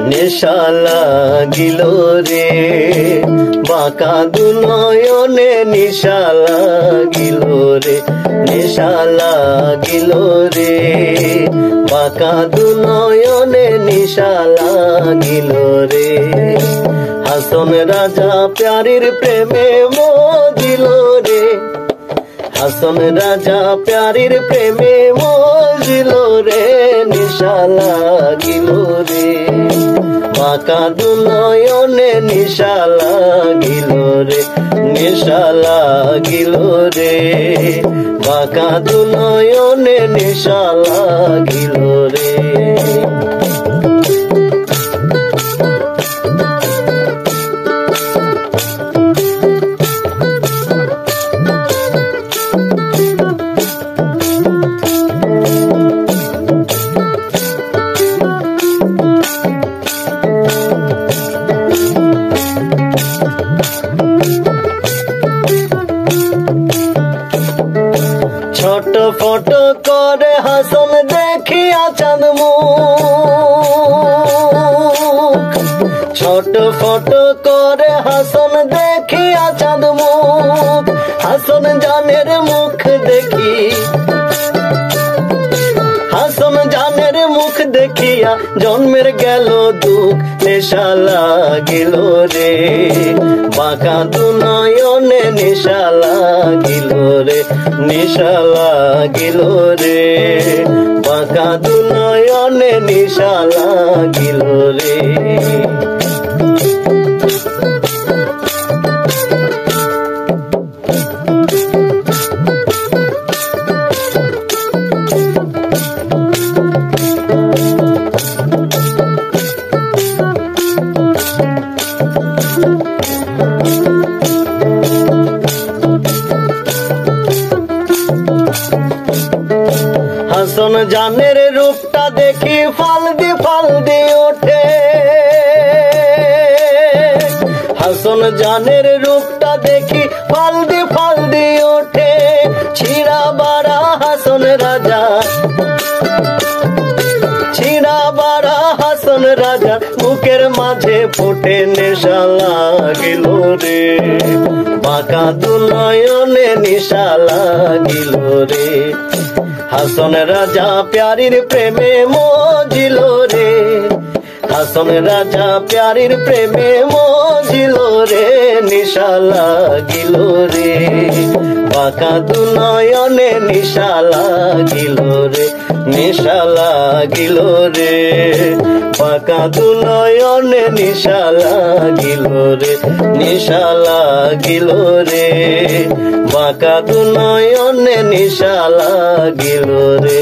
নেশা লাগিল রে বাঁকা দুনয়নে নেশা লাগিল রে নেশা লাগিল রে বাঁকা দুনয়নে নেশা লাগিল রে হাসন রাজা প্যারির প্রেমে মজিল রে হাসন রাজা প্যারির প্রেমে মজিল রে নেশা লাগিল রে বাঁকা দুনয়নে নেশা লাগিল রে নেশা লাগিল রে বাঁকা দুনয়নে নেশা লাগিল রে ছোট ফট করে হাসন দেখিয়া চাঁদ মুখ ছোট ফট করে হাসন দেখিয়া চাঁদ মুখ হাসন জানের মুখ দেখি হাসন জানের মুখ দেখিয়া জন্মের গেল দুঃখ নেশা লাগিল রে বাঁকা দুনয়নে নেশা লাগিল রে নেশা লাগিল রে বাঁকা দুনয়নে নেশা লাগিল রে হাসন জানের রূপটা দেখি ফালদি ওঠে হাসন জানের রূপটা দেখি ফালদি ওঠে ছিড়া বাড়া হাসন রাজা ছিড়া বাড়া হাসন রাজা বুকের মাঝে ফোটে নেশা লাগিল রে বাঁকা দুনয়নে নেশা লাগিল রে হাসন রাজা প্যারির প্রেমে মজিল রে হাসন রাজা প্যারির প্রেমে মজিল রে নেশা লাগিল রে বাঁকা দুনয়নে নেশা লাগিল রে নেশা লাগিল রে বাঁকা দুনয়নে নেশা লাগিল রে নেশা লাগিল রে বাঁকা দুনয়নে নেশা লাগিল রে।